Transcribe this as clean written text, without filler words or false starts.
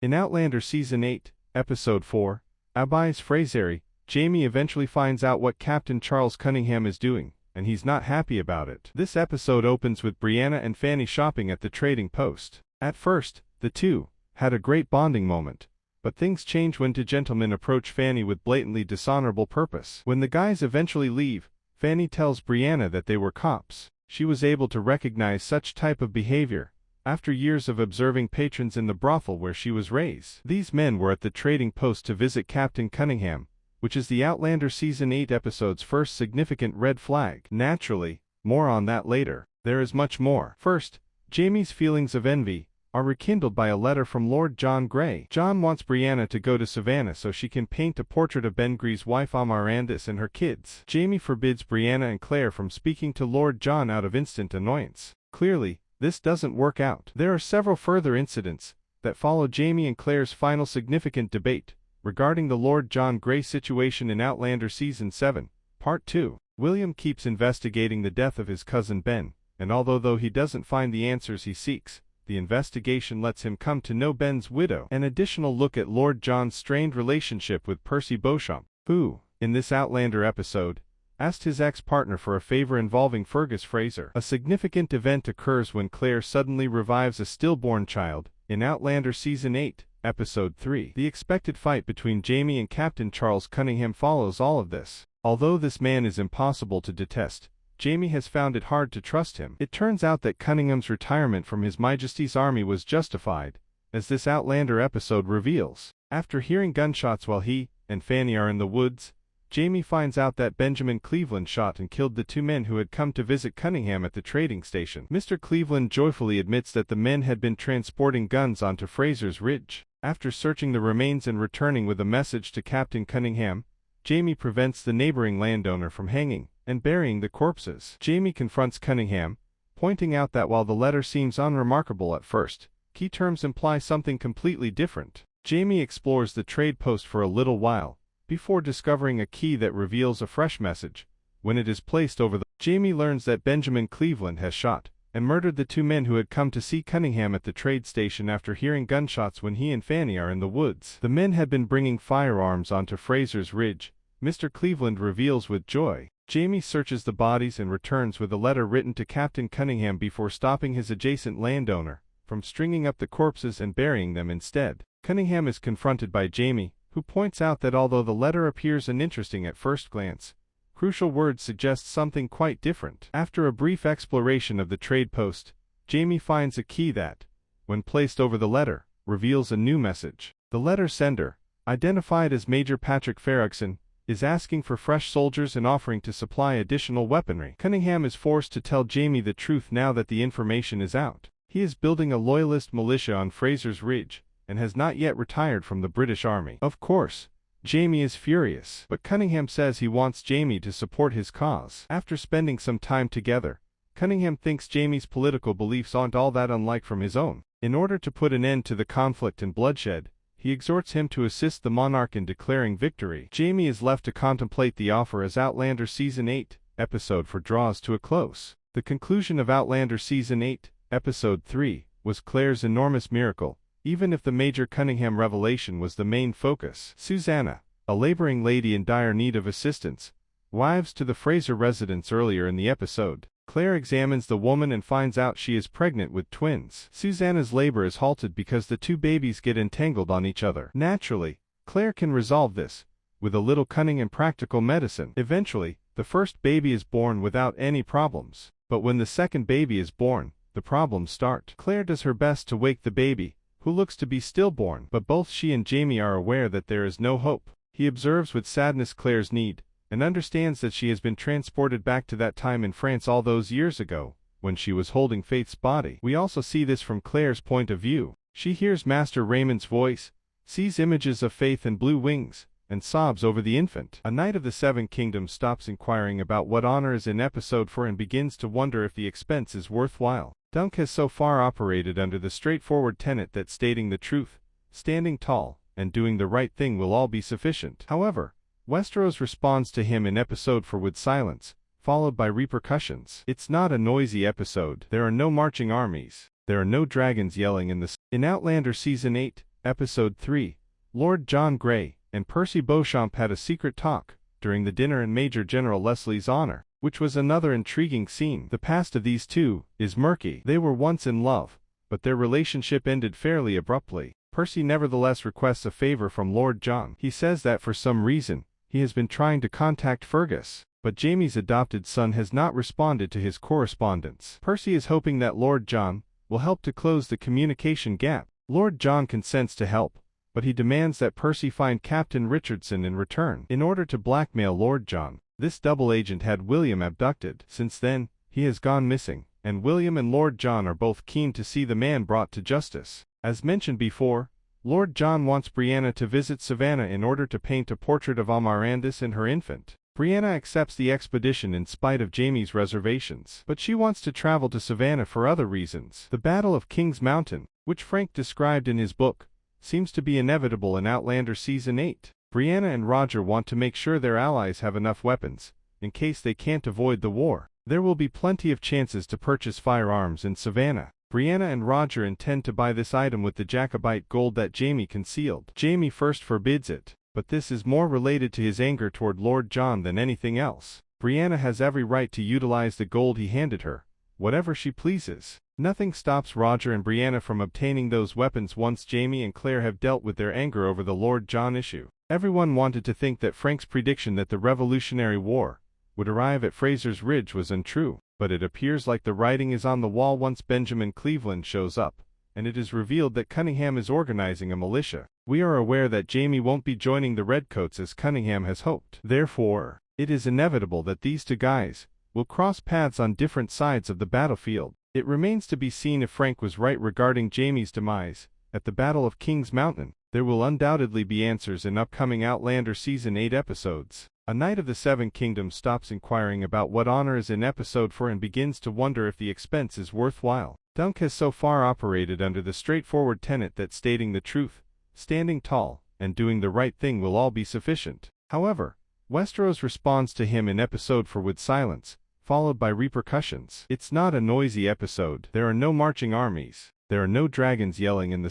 In Outlander Season 8, Episode 4, Abyss Frasery, Jamie eventually finds out what Captain Charles Cunningham is doing, and he's not happy about it. This episode opens with Brianna and Fanny shopping at the trading post. At first, the two had a great bonding moment, but things change when two gentlemen approach Fanny with blatantly dishonorable purpose. When the guys eventually leave, Fanny tells Brianna that they were cops. She was able to recognize such type of behavior after years of observing patrons in the brothel where she was raised. These men were at the trading post to visit Captain Cunningham, which is the Outlander Season 8 episode's first significant red flag. Naturally, more on that later. There is much more. First, Jamie's feelings of envy are rekindled by a letter from Lord John Grey. John wants Brianna to go to Savannah so she can paint a portrait of Ben Grey's wife Amarandis and her kids. Jamie forbids Brianna and Clare from speaking to Lord John out of instant annoyance. Clearly, this doesn't work out. There are several further incidents that follow Jamie and Clare's final significant debate regarding the Lord John Grey situation in Outlander Season 7, Part 2. William keeps investigating the death of his cousin Ben, and although he doesn't find the answers he seeks, the investigation lets him come to know Ben's widow. An additional look at Lord John's strained relationship with Percy Beauchamp, who, in this Outlander episode, asked his ex-partner for a favor involving Fergus Fraser. A significant event occurs when Clare suddenly revives a stillborn child, in Outlander Season 8, Episode 3. The expected fight between Jamie and Captain Charles Cunningham follows all of this. Although this man is impossible to detest, Jamie has found it hard to trust him. It turns out that Cunningham's retirement from His Majesty's army was justified, as this Outlander episode reveals. After hearing gunshots while he and Fanny are in the woods, Jamie finds out that Benjamin Cleveland shot and killed the two men who had come to visit Cunningham at the trading station. Mr. Cleveland joyfully admits that the men had been transporting guns onto Fraser's Ridge. After searching the remains and returning with a message to Captain Cunningham, Jamie prevents the neighboring landowner from hanging and burying the corpses. Jamie confronts Cunningham, pointing out that while the letter seems unremarkable at first, key terms imply something completely different. Jamie explores the trade post for a little while, before discovering a key that reveals a fresh message. When it is placed over the Jamie learns that Benjamin Cleveland has shot and murdered the two men who had come to see Cunningham at the trade station after hearing gunshots when he and Fanny are in the woods. The men had been bringing firearms onto Fraser's Ridge, Mr. Cleveland reveals with joy. Jamie searches the bodies and returns with a letter written to Captain Cunningham before stopping his adjacent landowner from stringing up the corpses and burying them instead. Cunningham is confronted by Jamie, who points out that although the letter appears uninteresting at first glance, crucial words suggest something quite different. After a brief exploration of the trade post, Jamie finds a key that, when placed over the letter, reveals a new message. The letter sender, identified as Major Patrick Farragson, is asking for fresh soldiers and offering to supply additional weaponry. Cunningham is forced to tell Jamie the truth now that the information is out. He is building a loyalist militia on Fraser's Ridge, and has not yet retired from the British Army. Of course, Jamie is furious, but Cunningham says he wants Jamie to support his cause. After spending some time together, Cunningham thinks Jamie's political beliefs aren't all that unlike from his own. In order to put an end to the conflict and bloodshed, he exhorts him to assist the monarch in declaring victory. Jamie is left to contemplate the offer as Outlander Season 8, Episode 4 draws to a close. The conclusion of Outlander Season 8, Episode 3, was Clare's enormous miracle, even if the Major Cunningham revelation was the main focus. Susanna, a laboring lady in dire need of assistance, arrives to the Fraser residence earlier in the episode. Clare examines the woman and finds out she is pregnant with twins. Susanna's labor is halted because the two babies get entangled on each other. Naturally, Clare can resolve this with a little cunning and practical medicine. Eventually, the first baby is born without any problems. But when the second baby is born, the problems start. Clare does her best to wake the baby, who looks to be stillborn, but both she and Jamie are aware that there is no hope. He observes with sadness Clare's need, and understands that she has been transported back to that time in France all those years ago, when she was holding Faith's body. We also see this from Clare's point of view. She hears Master Raymond's voice, sees images of Faith and blue wings, and sobs over the infant. A knight of the Seven Kingdoms stops inquiring about what honor is in Episode 4 and begins to wonder if the expense is worthwhile. Dunk has so far operated under the straightforward tenet that stating the truth, standing tall, and doing the right thing will all be sufficient. However, Westeros responds to him in Episode 4 with silence, followed by repercussions. It's not a noisy episode. There are no marching armies. There are no dragons yelling in the In Outlander Season 8, Episode 3, Lord John Grey and Percy Beauchamp had a secret talk during the dinner in Major General Leslie's honor, which was another intriguing scene. The past of these two is murky. They were once in love, but their relationship ended fairly abruptly. Percy nevertheless requests a favor from Lord John. He says that for some reason, he has been trying to contact Fergus, but Jamie's adopted son has not responded to his correspondence. Percy is hoping that Lord John will help to close the communication gap. Lord John consents to help, but he demands that Percy find Captain Richardson in return. In order to blackmail Lord John, this double agent had William abducted. Since then, he has gone missing, and William and Lord John are both keen to see the man brought to justice. As mentioned before, Lord John wants Brianna to visit Savannah in order to paint a portrait of Amarandus and her infant. Brianna accepts the expedition in spite of Jamie's reservations, but she wants to travel to Savannah for other reasons. The Battle of King's Mountain, which Frank described in his book, seems to be inevitable in Outlander Season 8. Brianna and Roger want to make sure their allies have enough weapons, in case they can't avoid the war. There will be plenty of chances to purchase firearms in Savannah. Brianna and Roger intend to buy this item with the Jacobite gold that Jamie concealed. Jamie first forbids it, but this is more related to his anger toward Lord John than anything else. Brianna has every right to utilize the gold he handed her, whatever she pleases. Nothing stops Roger and Brianna from obtaining those weapons once Jamie and Clare have dealt with their anger over the Lord John issue. Everyone wanted to think that Frank's prediction that the Revolutionary War would arrive at Fraser's Ridge was untrue, but it appears like the writing is on the wall once Benjamin Cleveland shows up, and it is revealed that Cunningham is organizing a militia. We are aware that Jamie won't be joining the Redcoats as Cunningham has hoped. Therefore, it is inevitable that these two guys will cross paths on different sides of the battlefield. It remains to be seen if Frank was right regarding Jamie's demise. At the Battle of King's Mountain, there will undoubtedly be answers in upcoming Outlander Season 8 episodes. A Knight of the Seven Kingdoms stops inquiring about what honor is in Episode 4 and begins to wonder if the expense is worthwhile. Dunk has so far operated under the straightforward tenet that stating the truth, standing tall, and doing the right thing will all be sufficient. However, Westeros responds to him in Episode 4 with silence, followed by repercussions. It's not a noisy episode. There are no marching armies. There are no dragons yelling in the